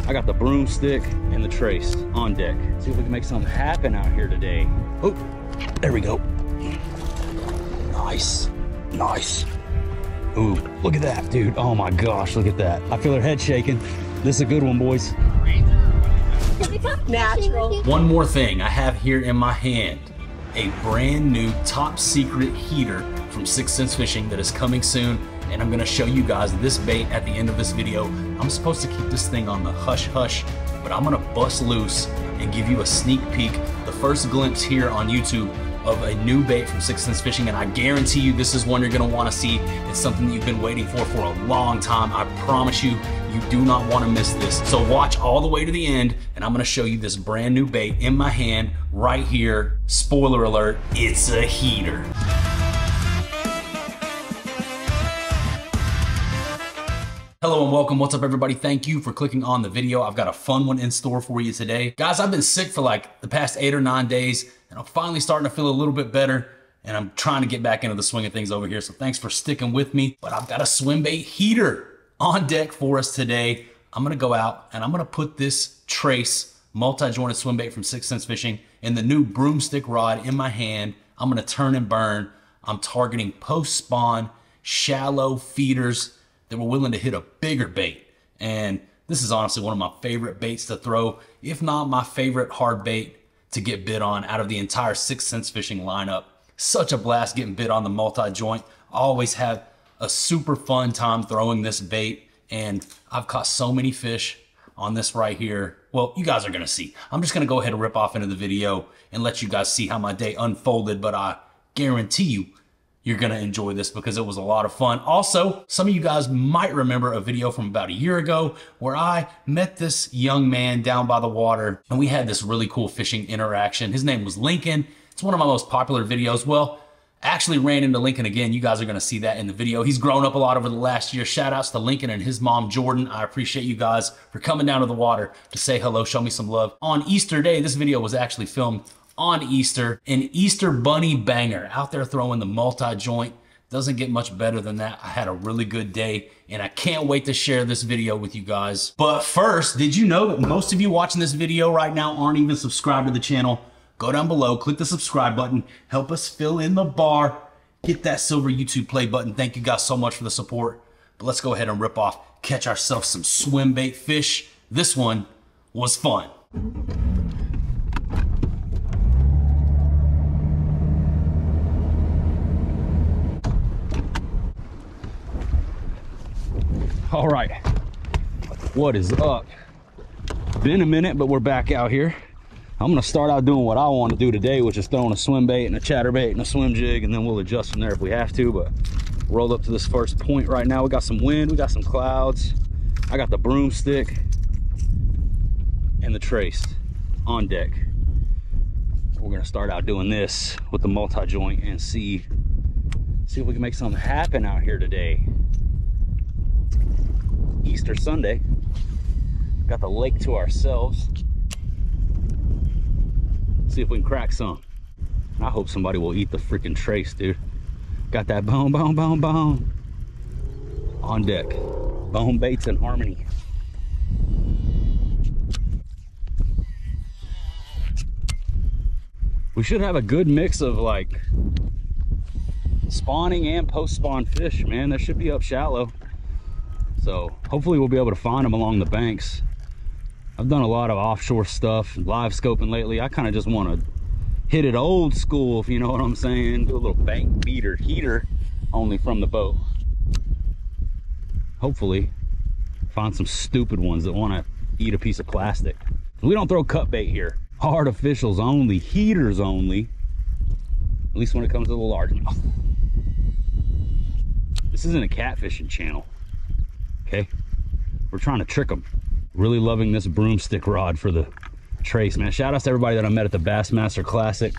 I got the broomstick and the trace on deck. See if we can make something happen out here today. Oh, there we go. Nice, nice. Ooh, look at that, dude. Oh my gosh, look at that. I feel her head shaking. This is a good one, boys. Natural. One more thing I have here in my hand, a brand new top secret heater from 6th Sense Fishing that is coming soon, and I'm gonna show you guys this bait at the end of this video. I'm supposed to keep this thing on the hush hush, but I'm gonna bust loose and give you a sneak peek, the first glimpse here on YouTube of a new bait from 6th Sense Fishing, and I guarantee you this is one you're gonna wanna see. It's something that you've been waiting for a long time. I promise you, you do not wanna miss this. So watch all the way to the end, and I'm gonna show you this brand new bait in my hand right here. Spoiler alert, it's a heater. Hello and welcome. What's up, everybody? Thank you for clicking on the video. I've got a fun one in store for you today. Guys, I've been sick for like the past 8 or 9 days, and I'm finally starting to feel a little bit better, and I'm trying to get back into the swing of things over here, so thanks for sticking with me. But I've got a swim bait heater on deck for us today. I'm gonna go out and I'm gonna put this trace multi-jointed swim bait from 6th Sense Fishing and the new broomstick rod in my hand. I'm gonna turn and burn. I'm targeting post-spawn, shallow feeders that were willing to hit a bigger bait. And this is honestly one of my favorite baits to throw, if not my favorite hard bait to get bit on out of the entire 6th Sense Fishing lineup. Such a blast getting bit on the multi-joint. I always have a super fun time throwing this bait, and I've caught so many fish on this right here. Well, you guys are gonna see. I'm just gonna go ahead and rip off into the video and let you guys see how my day unfolded, but I guarantee you, you're gonna enjoy this because it was a lot of fun. Also, some of you guys might remember a video from about a year ago where I met this young man down by the water and we had this really cool fishing interaction. His name was Lincoln. It's one of my most popular videos. Well, I actually ran into Lincoln again. You guys are gonna see that in the video. He's grown up a lot over the last year. Shout outs to Lincoln and his mom, Jordan. I appreciate you guys for coming down to the water to say hello, show me some love. On Easter Day, this video was actually filmed on Easter, an Easter bunny banger out there throwing the multi-joint. Doesn't get much better than that. I had a really good day and I can't wait to share this video with you guys. But first, did you know that most of you watching this video right now aren't even subscribed to the channel? Go down below, click the subscribe button, help us fill in the bar, hit that silver YouTube play button. Thank you guys so much for the support. But let's go ahead and rip off, catch ourselves some swim bait fish. This one was fun. All right, what is up? Been a minute, but we're back out here. I'm gonna start out doing what I want to do today, which is throwing a swim bait and a chatterbait and a swim jig, and then we'll adjust from there if we have to. But roll up to this first point right now. We got some wind, we got some clouds. I got the broomstick and the trace on deck. We're gonna start out doing this with the multi-joint and see if we can make something happen out here today. Easter Sunday, got the lake to ourselves. See if we can crack some. I hope somebody will eat the freaking trace, dude. Got that bone on deck. Bone baits in harmony. We should have a good mix of like spawning and post-spawn fish, man. That should be up shallow. So hopefully we'll be able to find them along the banks. I've done a lot of offshore stuff, live scoping lately. I kind of just want to hit it old school, if you know what I'm saying. Do a little bank beater heater only from the boat. Hopefully find some stupid ones that want to eat a piece of plastic. We don't throw cut bait here. Artificials only, heaters only. At least when it comes to the largemouth. This isn't a catfishing channel. Okay, we're trying to trick them. Really loving this broomstick rod for the trace, man. Shout out to everybody that I met at the Bassmaster Classic.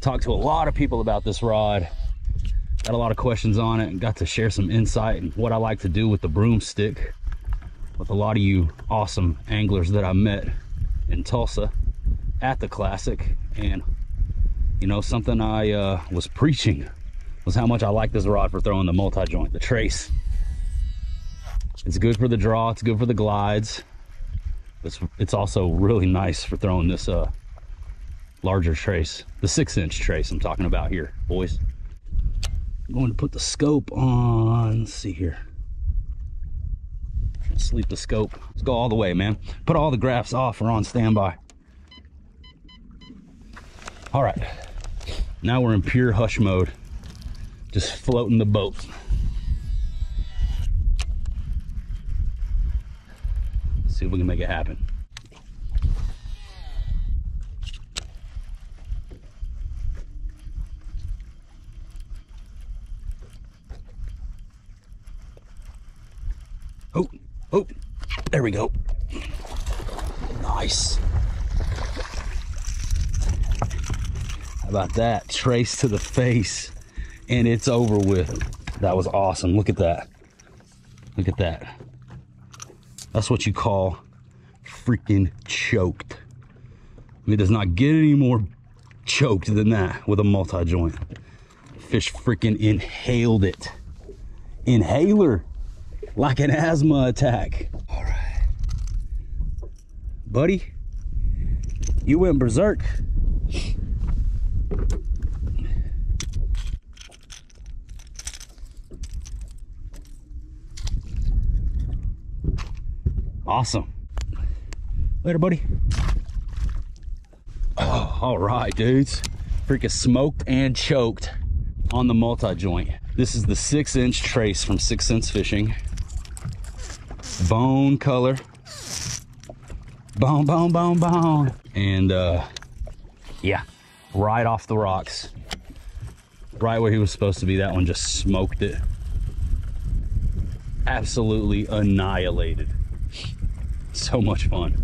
Talked to a lot of people about this rod. Got a lot of questions on it and got to share some insight and what I like to do with the broomstick with a lot of you awesome anglers that I met in Tulsa at the Classic. And you know, something I was preaching was how much I like this rod for throwing the multi-joint, the trace. It's good for the draw, it's good for the glides. It's also really nice for throwing this larger trace, the 6-inch trace I'm talking about here, boys. I'm going to put the scope on. Let's see here. Sleep the scope. Let's go all the way, man. Put all the graphs off. We're on standby. All right. Now we're in pure hush mode. Just floating the boat. Let's see if we can make it happen. Oh, there we go. Nice. How about that? Trace to the face, and it's over with. That was awesome. Look at that. Look at that. That's what you call freaking choked. I mean, it does not get any more choked than that with a multi-joint. Fish freaking inhaled it. Inhaler. Like an asthma attack. All right. Buddy, you went berserk. Awesome. Later, buddy. Oh, all right, dudes. Freaking smoked and choked on the multi-joint. This is the 6-inch trace from 6 Cents Fishing. Bone color. Bone, bone, bone, bone. And yeah, right off the rocks. Right where he was supposed to be. That one just smoked it. Absolutely annihilated. So much fun.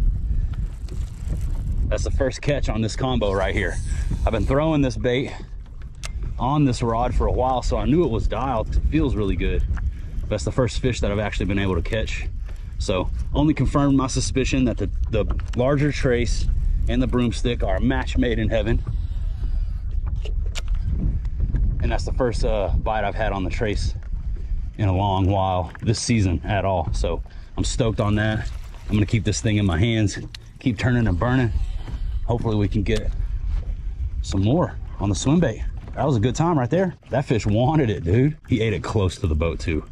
That's the first catch on this combo right here. I've been throwing this bait on this rod for a while, so I knew it was dialed. It feels really good. That's the first fish that I've actually been able to catch. So only confirmed my suspicion that the larger trace and the broomstick are a match made in heaven. And that's the first bite I've had on the trace in a long while this season at all. So I'm stoked on that. I'm gonna keep this thing in my hands, keep turning and burning. Hopefully we can get some more on the swim bait. That was a good time right there. That fish wanted it, dude. He ate it close to the boat too.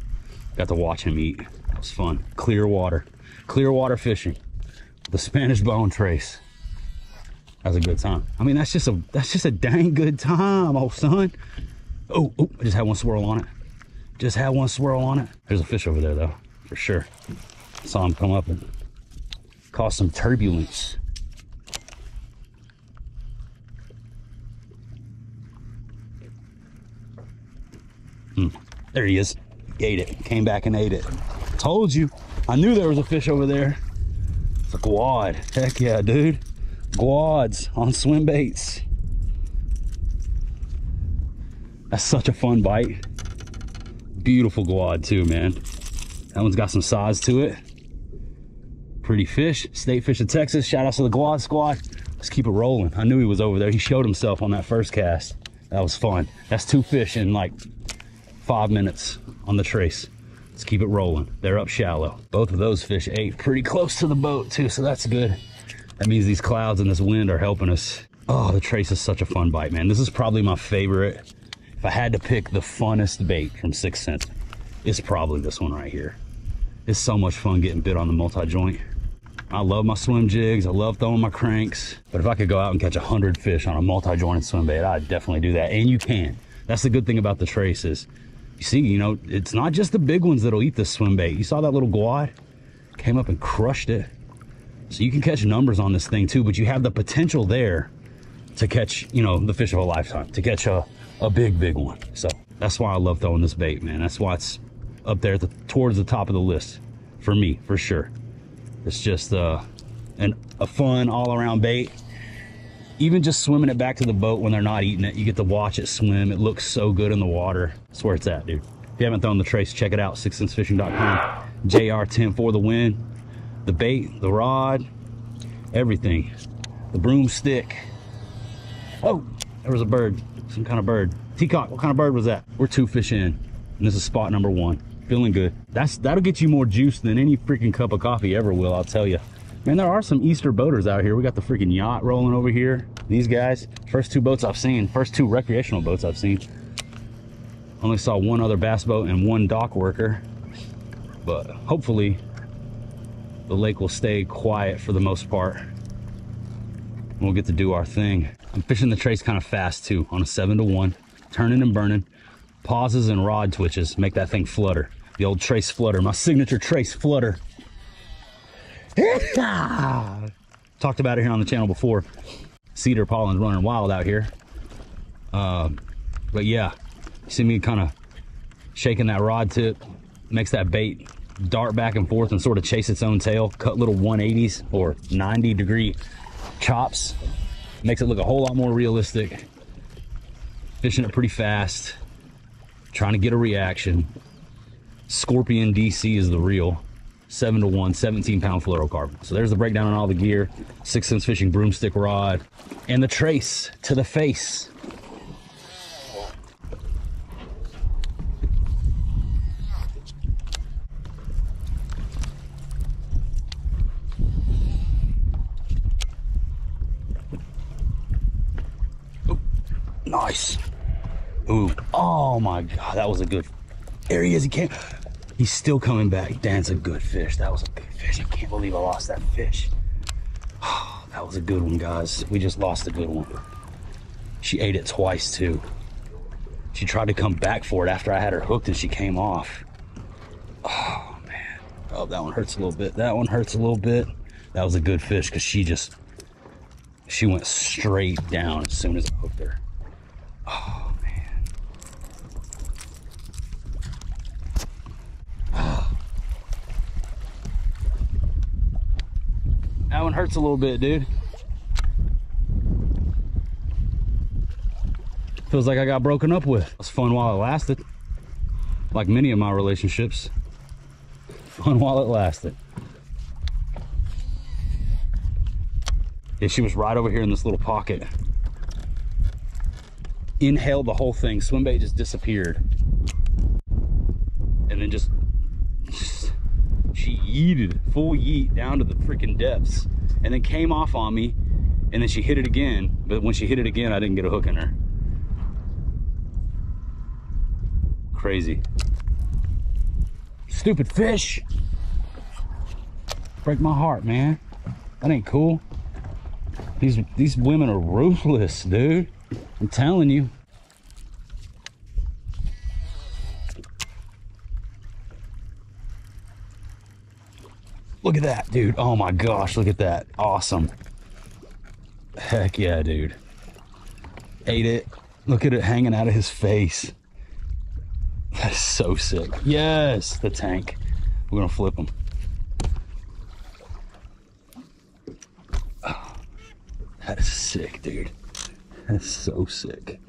Got to watch him eat. It was fun. Clear water fishing. The Spanish bone trace. That was a good time. I mean, that's just a dang good time, old son. Oh, I just had one swirl on it. Just had one swirl on it. There's a fish over there though, for sure. Saw him come up and cause some turbulence. There he is. He ate it. Came back and ate it. Told you. I knew there was a fish over there. It's a guad. Heck yeah, dude. Guads on swim baits. That's such a fun bite. Beautiful guad too, man. That one's got some size to it. Pretty fish. State Fish of Texas. Shout out to the Guad Squad. Let's keep it rolling. I knew he was over there. He showed himself on that first cast. That was fun. That's 2 fish in like 5 minutes on the trace. Let's keep it rolling. They're up shallow. Both of those fish ate pretty close to the boat too, so that's good. That means these clouds and this wind are helping us. Oh, the trace is such a fun bite, man. This is probably my favorite. If I had to pick the funnest bait from 6 Cents, it's probably this one right here. It's so much fun getting bit on the multi-joint. I love my swim jigs. I love throwing my cranks. But if I could go out and catch 100 fish on a multi-jointed swim bait, I'd definitely do that. And you can. That's the good thing about the trace is, you see, you know, it's not just the big ones that'll eat this swim bait. You saw that little guad? Came up and crushed it. So you can catch numbers on this thing too, but you have the potential there to catch, you know, the fish of a lifetime, to catch a big one. So that's why I love throwing this bait, man. That's why it's up there towards the top of the list for me, for sure. It's just a fun all-around bait. Even just swimming it back to the boat when they're not eating it, you get to watch it swim. It looks so good in the water. That's where it's at, dude. If you haven't thrown the trace, check it out, 6centsfishing.com. JR10 for the win. The bait, the rod, everything. The broomstick. Oh, there was a bird, some kind of bird. Teacock, what kind of bird was that? We're 2 fish in, and this is spot number 1. Feeling good. That'll get you more juice than any freaking cup of coffee ever will, I'll tell you. Man, there are some Easter boaters out here. We got the freaking yacht rolling over here. These guys, first two boats I've seen, first two recreational boats I've seen. Only saw one other bass boat and one dock worker, but hopefully the lake will stay quiet for the most part. We'll get to do our thing. I'm fishing the trace kind of fast too, on a 7-to-1, turning and burning. Pauses and rod twitches make that thing flutter. The old trace flutter, my signature trace flutter. Talked about it here on the channel before. Cedar pollen's running wild out here. But yeah, you see me kind of shaking that rod tip, makes that bait dart back and forth and sort of chase its own tail. Cut little 180s or 90-degree chops. Makes it look a whole lot more realistic. Fishing it pretty fast, trying to get a reaction. Scorpion DC is the real. 7-to-1, 17-pound fluorocarbon. So there's the breakdown on all the gear. 6 Sense Fishing broomstick rod and the trace to the face. Ooh, nice. Ooh, oh my God, that was a good. There he is, he came. He's still coming back. That's a good fish. That was a good fish. I can't believe I lost that fish. Oh, that was a good one, guys. We just lost a good one. She ate it twice, too. She tried to come back for it after I had her hooked and she came off. Oh, man. Oh, that one hurts a little bit. That one hurts a little bit. That was a good fish because she went straight down as soon as I hooked her. Oh. That one hurts a little bit, dude. Feels like I got broken up with. It was fun while it lasted. Like many of my relationships. Fun while it lasted. Yeah, she was right over here in this little pocket. Inhaled the whole thing. Swim bait just disappeared. And then just she yeeted, full yeet down to the freaking depths, and then came off on me, and then she hit it again. But when she hit it again, I didn't get a hook in her. Crazy. Stupid fish. Break my heart, man. That ain't cool. These women are ruthless, dude. I'm telling you. Look at that, dude. Oh my gosh, look at that. Awesome. Heck yeah, dude. Ate it. Look at it hanging out of his face. That's so sick. Yes, the tank. We're gonna flip him. Oh, that is sick, dude. That's so sick.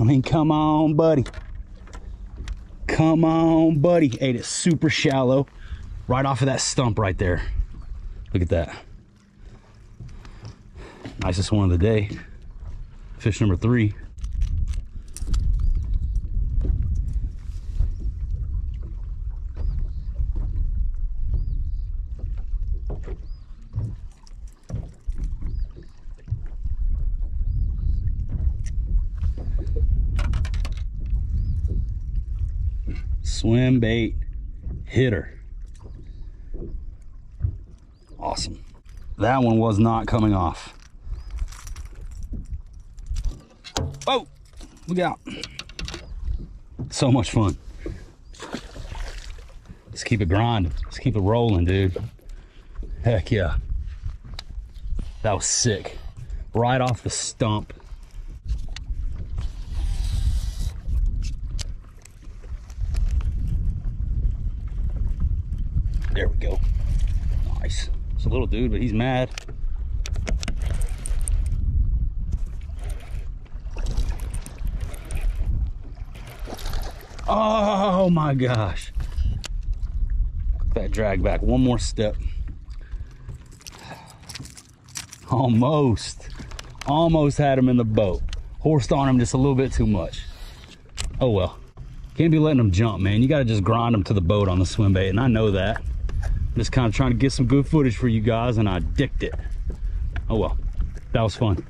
I mean, come on, buddy. Come on, buddy. Ate it super shallow, right off of that stump right there. Look at that. Nicest one of the day. Fish number 3. Swim bait hitter. Awesome. That one was not coming off. Oh, look out. So much fun. Let's keep it grinding. Let's keep it rolling, dude. Heck yeah. That was sick. Right off the stump. There we go. Nice. It's a little dude, but he's mad. Oh my gosh. That drag back one more step. Almost had him in the boat. Horsed on him just a little bit too much. Oh well. Can't be letting them jump, man. You got to just grind them to the boat on the swim bait, and I know that. I'm just kind of trying to get some good footage for you guys, and I dicked it. Oh well, that was fun.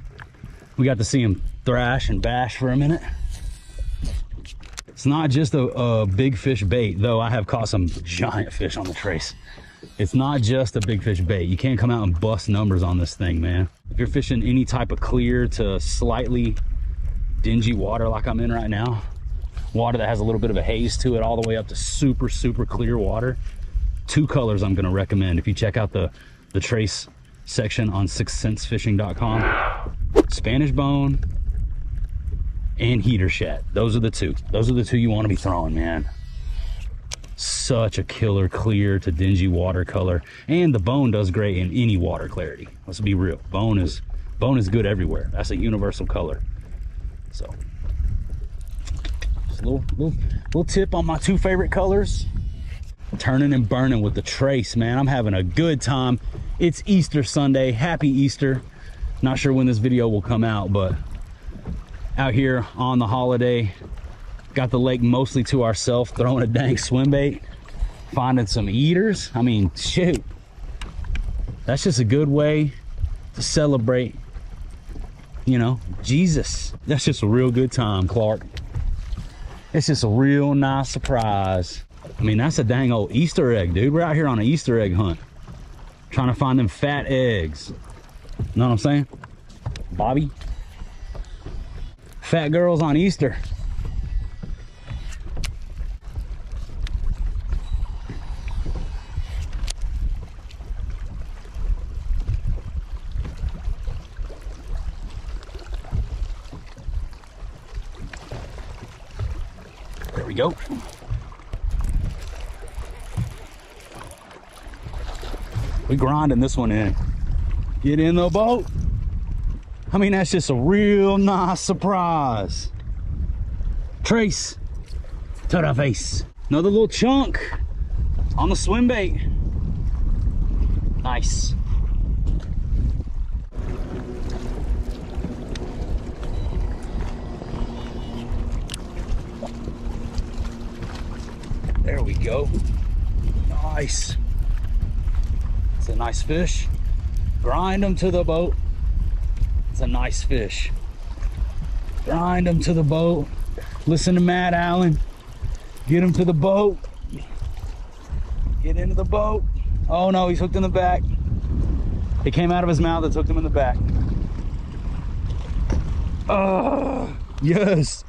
We got to see him thrash and bash for a minute. It's not just a big fish bait, though I have caught some giant fish on the trace. It's not just a big fish bait. You can't come out and bust numbers on this thing, man. If you're fishing any type of clear to slightly dingy water like I'm in right now, water that has a little bit of a haze to it, all the way up to super, super clear water, 2 colors I'm gonna recommend. If you check out the trace section on sixthsensefishing.com, Spanish bone and heater shad. Those are the two. Those are the 2 you want to be throwing, man. Such a killer clear to dingy watercolor, and the bone does great in any water clarity. Let's be real. Bone is good everywhere. That's a universal color. So, just a little tip on my 2 favorite colors. Turning and burning with the trace, man. I'm having a good time. It's Easter Sunday. Happy Easter. Not sure when this video will come out, but out here on the holiday, got the lake mostly to ourselves, throwing a dang swim bait, finding some eaters. I mean, shoot, that's just a good way to celebrate, you know, Jesus. That's just a real good time, Clark. It's just a real nice surprise. I mean, that's a dang old Easter egg, dude. We're out here on an Easter egg hunt, trying to find them fat eggs. You know what I'm saying, Bobby? Fat girls on Easter. There we go. We grinding this one in. Get in the boat. I mean, that's just a real nice surprise. Trace to the face. Another little chunk on the swim bait. Nice. There we go. Nice. It's a nice fish. Grind them to the boat. It's a nice fish. Grind them to the boat. Listen to Matt Allen. Get him to the boat. Get into the boat. Oh no, he's hooked in the back. It came out of his mouth. It's hooked him in the back. Oh, yes.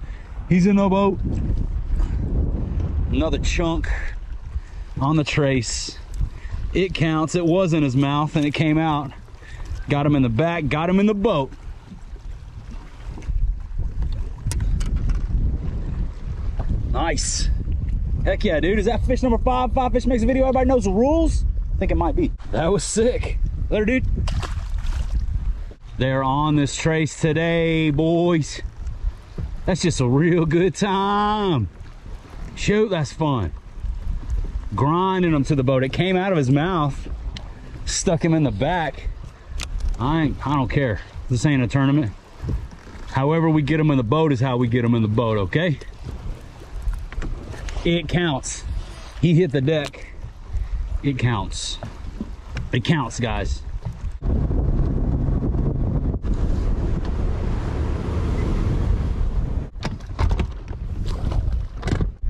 He's in the boat. Another chunk on the trace. It counts. It was in his mouth and it came out. Got him in the back, got him in the boat. Nice. Heck yeah, dude. Is that fish number 5? 5 Fish Makes a Video. Everybody knows the rules? I think it might be. That was sick. Later, dude. They're on this trace today, boys. That's just a real good time. Shoot, that's fun. Grinding him to the boat. It came out of his mouth, stuck him in the back. I don't care. This ain't a tournament. However we get him in the boat is how we get him in the boat, okay? It counts. He hit the deck. It counts. It counts, guys.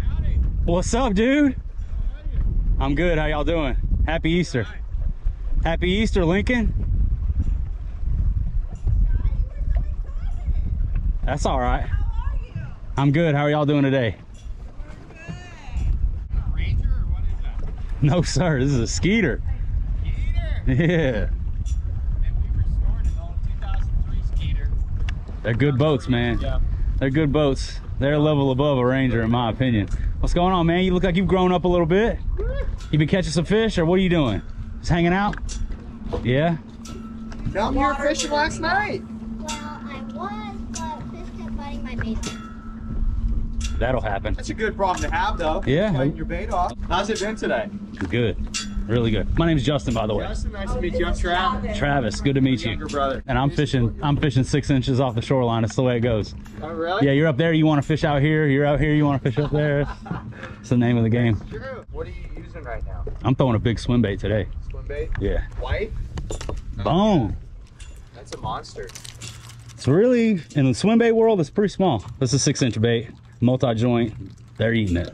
Howdy. What's up, dude? How are you? I'm good. How y'all doing? Happy Easter. Happy Easter, Lincoln. That's all right. How are you? I'm good. How are y'all doing today? We're good. A Ranger or what is that? No, sir. This is a Skeeter. Skeeter? Yeah. And we restored an old 2003 Skeeter. They're good boats, man. Yeah. They're good boats. They're a level above a Ranger, in my opinion. What's going on, man? You look like you've grown up a little bit. You been catching some fish, or what are you doing? Just hanging out? Yeah? Down here fishing last night. Well, I was, but fish kept biting my bait off. That'll happen. That's a good problem to have, though. Yeah. Biting your bait off. How's it been today? Good. really good. My name's Justin, by the way. Justin, nice to meet you. I'm Travis. Travis, good to meet you. Younger brother. And I'm fishing 6 inches off the shoreline. That's the way it goes. Oh, really? Yeah, you're up there, you want to fish out here. You're out here, you want to fish up there. It's the name of the game. True. What are you using right now? I'm throwing a big swim bait today. Swim bait? Yeah. White? Boom. That's a monster. It's really, in the swim bait world, it's pretty small. This is a 6-inch bait, multi-joint. They're eating it.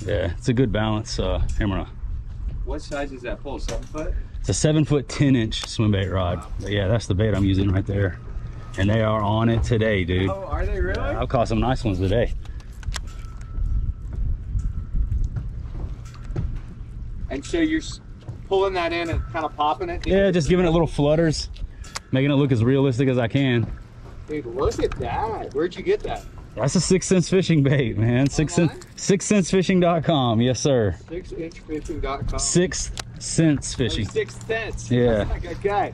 Yeah, it's a good balance. Here, I'm gonna. What size is that pole? 7 foot? It's a 7-foot 10-inch swim bait rod. But yeah, that's the bait I'm using right there. And they are on it today, dude. Oh, are they really? Yeah, I've caught some nice ones today. And so you're pulling that in and kind of popping it? Yeah, just giving it little flutters, making it look as realistic as I can. Dude, look at that. Where'd you get that? That's a 6 cents fishing bait, man. 6centsfishing.com. Yes, sir. 6inchfishing.com. 6 cents fishing. 6 cents. Yeah. Okay.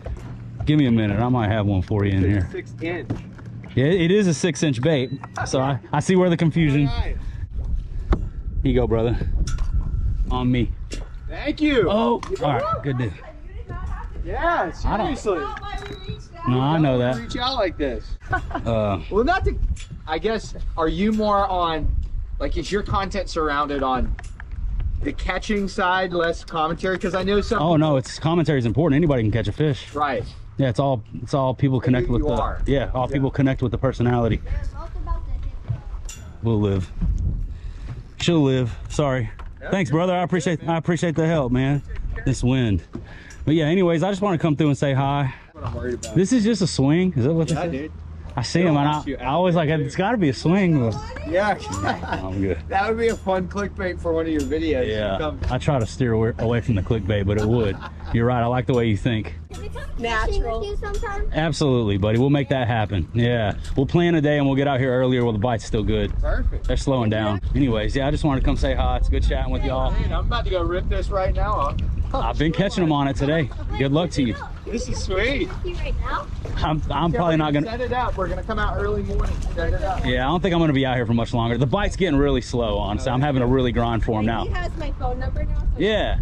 Give me a minute. I might have one for you in here. 6 inch. Yeah, it is a 6-inch bait. So I see where the confusion. Right. Here you go, brother. On me. Thank you. Oh, all right. Good deal. Yeah, seriously. No, I know that. Reach out like this. Well, not to, I guess, are you more on, like, is your content surrounded on the catching side, less commentary? Because I know some. oh no, it's commentary is important. Anybody can catch a fish. Right. Yeah, it's all people connect who with you the. are. Yeah, all people connect with the personality. They're both about to hit We'll live. She'll live. Sorry. Thanks, brother. I appreciate the help, man. This wind. But yeah, anyways, I just want to come through and say hi. That's what I'm worried about. This is just a swing. Is that what this Yeah, is? dude. I see him, and I always like it's got to be a swing. But Yeah. I'm good. That would be a fun clickbait for one of your videos. Yeah, I try to steer away from the clickbait, but it would. You're right. I like the way you think. Can we come fishing with you sometime? Absolutely, buddy. We'll make that happen. Yeah, we'll plan a day and we'll get out here earlier while the bite's still good. Perfect. They're slowing down. Anyways, yeah, I just wanted to come say hi. It's good chatting with y'all. Man, I'm about to go rip this right now. I've been catching them on it today. Good luck to you. This is sweet. You right now? I'm probably not gonna. Set it up. We're gonna come out early morning. Set it up. Yeah, I don't think I'm gonna be out here for much longer. The bite's getting really slow, honestly. I'm having to really grind for him now. He has my phone number now. So Yeah.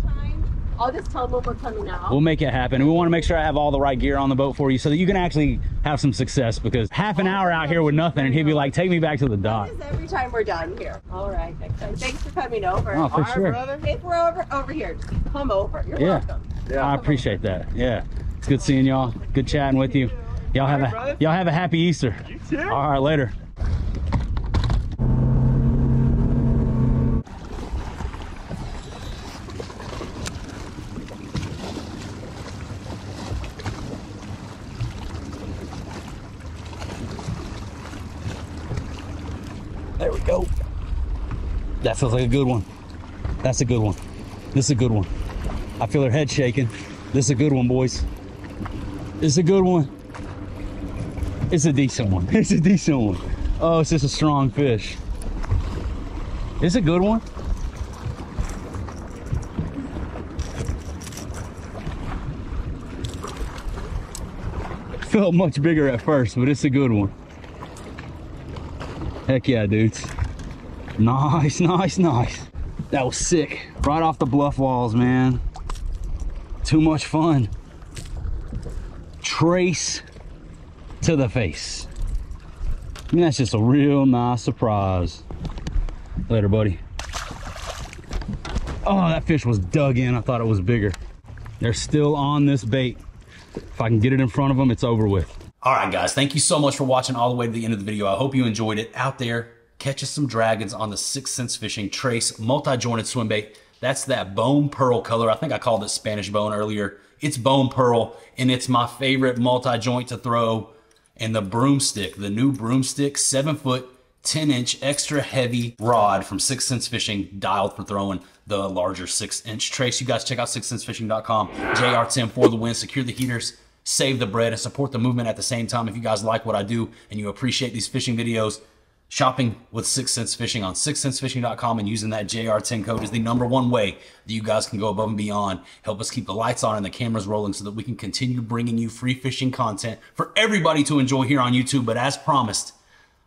I'll just tell him when we're coming out. We'll make it happen. And we want to make sure I have all the right gear on the boat for you so that you can actually have some success, because half an hour out here with nothing and he'd be like, take me back to the dock. This is every time we're done here. All right, next time. Thanks for coming over. Oh, for All right, sure. brother. If we're over here, just come over. You're Yeah. welcome. I appreciate that. Yeah. It's good seeing y'all. Good chatting with you. Y'all have a happy Easter. You too. All right, later. There we go. That feels like a good one. That's a good one. This is a good one. I feel her head shaking. This is a good one, boys. This is a good one. It's a decent one. It's a decent one. Oh, it's just a strong fish. It's a good one. Felt much bigger at first, but it's a good one. Heck yeah, dudes. Nice, nice, nice. That was sick. Right off the bluff walls, man. Too much fun. Trace to the face. I mean, that's just a real nice surprise. Later, buddy. Oh, that fish was dug in. I thought it was bigger. They're still on this bait. If I can get it in front of them, it's over with. All right, guys, thank you so much for watching all the way to the end of the video. I hope you enjoyed it. Out there, catch us some dragons on the 6 Cents Fishing Trace multi-jointed swim bait. That's that bone pearl color. I think I called it Spanish bone earlier. It's bone pearl, and it's my favorite multi-joint to throw. And the broomstick, the new broomstick, 7-foot, 10-inch extra heavy rod from 6 Cents Fishing, dialed for throwing the larger 6-inch trace. You guys check out 6centsfishing.com. JR10 for the win. Secure the heaters, save the bread, and support the movement at the same time. If you guys like what I do and you appreciate these fishing videos, shopping with 6 Cents Fishing on 6centsfishing.com and using that JR10 code is the #1 way that you guys can go above and beyond. Help us keep the lights on and the cameras rolling so that we can continue bringing you free fishing content for everybody to enjoy here on YouTube. But as promised,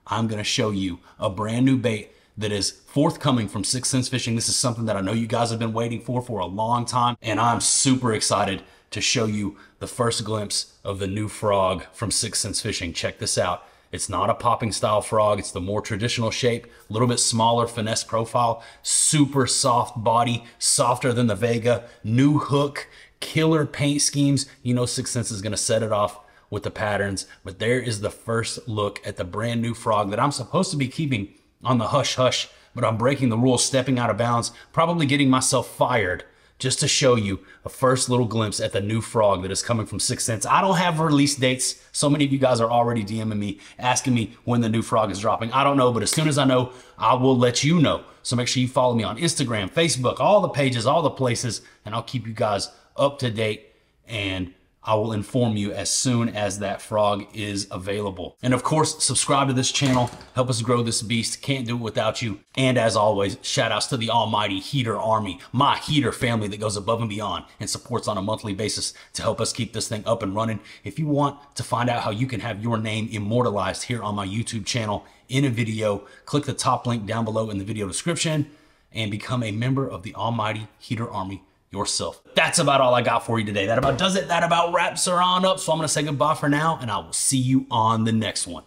I'm going to show you a brand new bait that is forthcoming from 6th Sense Fishing. This is something that I know you guys have been waiting for a long time, and I'm super excited to show you the first glimpse of the new frog from 6th Sense Fishing. Check this out. It's not a popping style frog. It's the more traditional shape, a little bit smaller finesse profile, super soft body, softer than the Vega, new hook, killer paint schemes. You know 6th Sense is gonna set it off with the patterns, but there is the first look at the brand new frog that I'm supposed to be keeping on the hush hush, but I'm breaking the rules, stepping out of bounds, probably getting myself fired just to show you a first little glimpse at the new frog that is coming from 6th Sense. I don't have release dates. So many of you guys are already DMing me, asking me when the new frog is dropping. I don't know, but as soon as I know, I will let you know. So make sure you follow me on Instagram, Facebook, all the pages, all the places, and I'll keep you guys up to date, and I will inform you as soon as that frog is available. And of course, subscribe to this channel, help us grow this beast. Can't do it without you. And as always, shout outs to the almighty Heater Army, my Heater family that goes above and beyond and supports on a monthly basis to help us keep this thing up and running. If you want to find out how you can have your name immortalized here on my YouTube channel in a video, click the top link down below in the video description and become a member of the almighty Heater Army yourself. That's about all I got for you today. That about does it. That about wraps her on up. So I'm gonna say goodbye for now, and I will see you on the next one.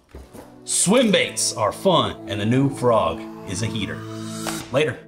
Swim baits are fun, and the new frog is a heater. Later.